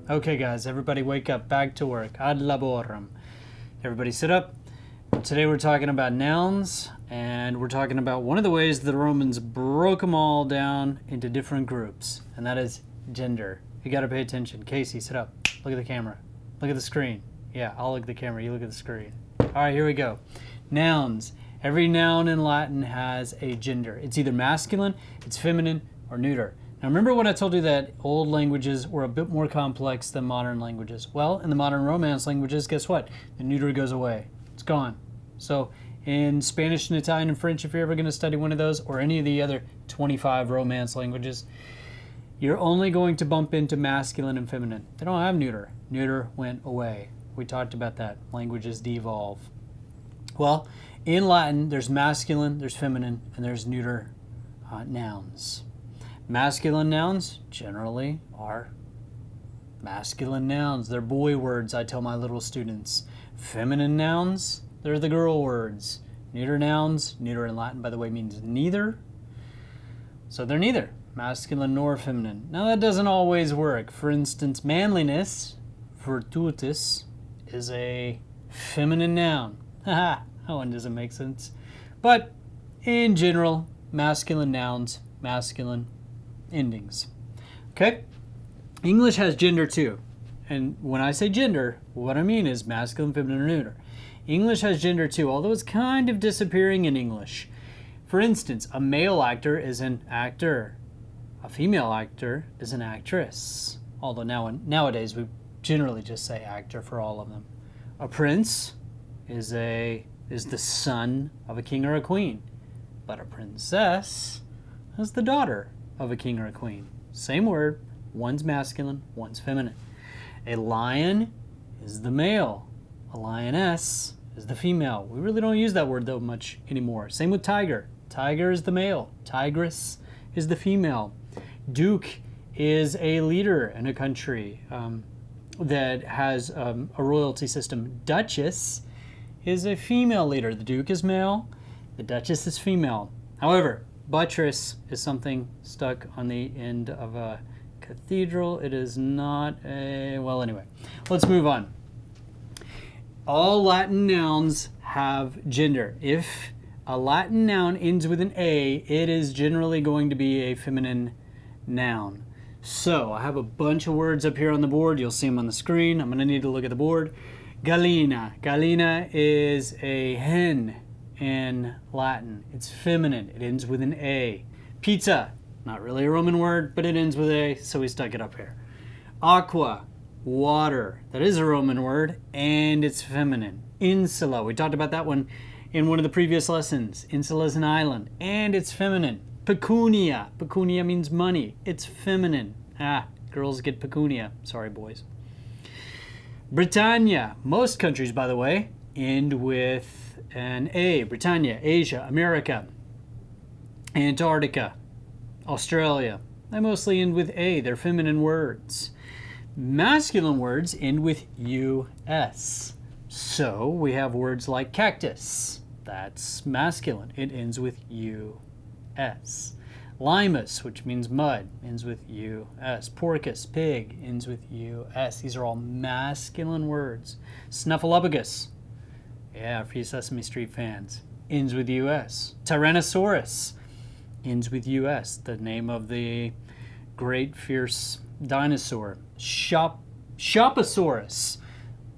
Okay, guys, everybody wake up. Back to work. Ad laborem. Everybody sit up. Today we're talking about nouns, and we're talking about one of the ways the Romans broke them all down into different groups, and that is gender. You got to pay attention. Casey, sit up. Look at the camera. Look at the screen. Yeah, I'll look at the camera. You look at the screen. All right, here we go. Nouns. Every noun in Latin has a gender. It's either masculine, it's feminine, or neuter. Now remember when I told you that old languages were a bit more complex than modern languages? Well, in the modern Romance languages, guess what? The neuter goes away. It's gone. So in Spanish and Italian and French, if you're ever going to study one of those, or any of the other 25 Romance languages, you're only going to bump into masculine and feminine. They don't have neuter. Neuter went away. We talked about that. Languages devolve. Well, in Latin, there's masculine, there's feminine, and there's neuter nouns. Masculine nouns generally are masculine nouns. They're boy words, I tell my little students. Feminine nouns, they're the girl words. Neuter nouns, neuter in Latin, by the way, means neither. So they're neither masculine nor feminine. Now that doesn't always work. For instance, manliness, virtutis, is a feminine noun. Haha, that one doesn't make sense. But in general, masculine nouns, masculine endings. Okay? English has gender too. And when I say gender, what I mean is masculine, feminine, or neuter. English has gender too, although it's kind of disappearing in English. For instance, a male actor is an actor. A female actor is an actress. Although nowadays we generally just say actor for all of them. A prince is the son of a king or a queen. But a princess is the daughter of a king or a queen. Same word, one's masculine, one's feminine. A lion is the male. A lioness is the female. We really don't use that word though much anymore. Same with tiger. Tiger is the male. Tigress is the female. Duke is a leader in a country that has a royalty system. Duchess is a female leader. The duke is male. The duchess is female. However, buttress is something stuck on the end of a cathedral. It is not a... Well, anyway, let's move on. All Latin nouns have gender. If a Latin noun ends with an A, it is generally going to be a feminine noun. So I have a bunch of words up here on the board. You'll see them on the screen. I'm going to need to look at the board. Gallina. Gallina is a hen in Latin. It's feminine. It ends with an A. Pizza, not really a Roman word, but it ends with A, so we stuck it up here. Aqua, water. That is a Roman word, and it's feminine. Insula, we talked about that one in one of the previous lessons. Insula is an island, and it's feminine. Pecunia. Pecunia means money. It's feminine. Girls get pecunia. Sorry, boys. Britannia. Most countries, by the way, end with an A. Britannia, Asia, America, Antarctica, Australia. They mostly end with A. They're feminine words. Masculine words end with US. So we have words like cactus. That's masculine. It ends with US. Limus, which means mud, ends with US. Porcus, pig, ends with US. These are all masculine words. Snuffleupagus, yeah, for you Sesame Street fans, ends with US. Tyrannosaurus ends with US, the name of the great fierce dinosaur. Shoposaurus,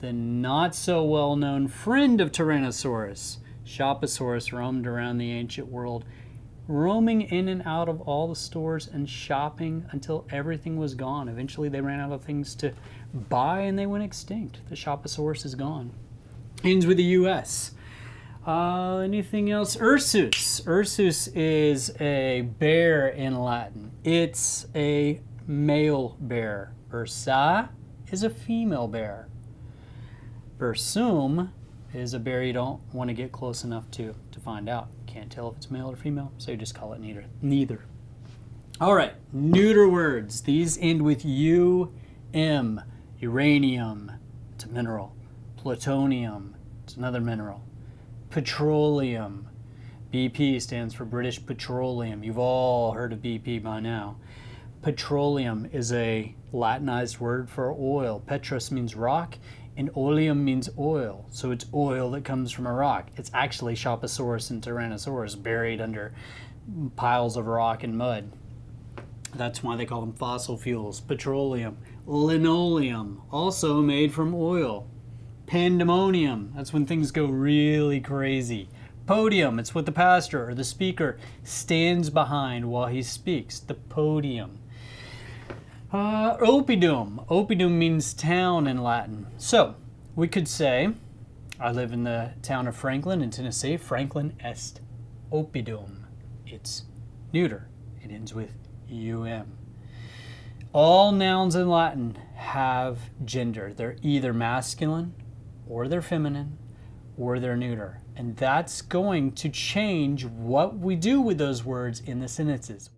the not so well known friend of Tyrannosaurus. Shoposaurus roamed around the ancient world, roaming in and out of all the stores and shopping until everything was gone. Eventually they ran out of things to buy and they went extinct. The Shoposaurus is gone. Ends with the US. Anything else? Ursus. Ursus is a bear in Latin. It's a male bear. Ursa is a female bear. Ursum is a bear you don't want to get close enough to find out. Can't tell if it's male or female, so you just call it neither. All right, neuter words. These end with UM. Uranium, it's a mineral. Plutonium, it's another mineral. Petroleum. BP stands for British Petroleum. You've all heard of BP by now. Petroleum is a Latinized word for oil. Petrus means rock, and oleum means oil. So it's oil that comes from a rock. It's actually Chaposaurus and Tyrannosaurus buried under piles of rock and mud. That's why they call them fossil fuels. Petroleum. Linoleum, also made from oil. Pandemonium, that's when things go really crazy. Podium, it's what the pastor or the speaker stands behind while he speaks. The podium. Oppidum. Oppidum means town in Latin. So we could say, I live in the town of Franklin in Tennessee. Franklin est oppidum. It's neuter. It ends with um. All nouns in Latin have gender. They're either masculine or they're feminine or they're neuter. And that's going to change what we do with those words in the sentences.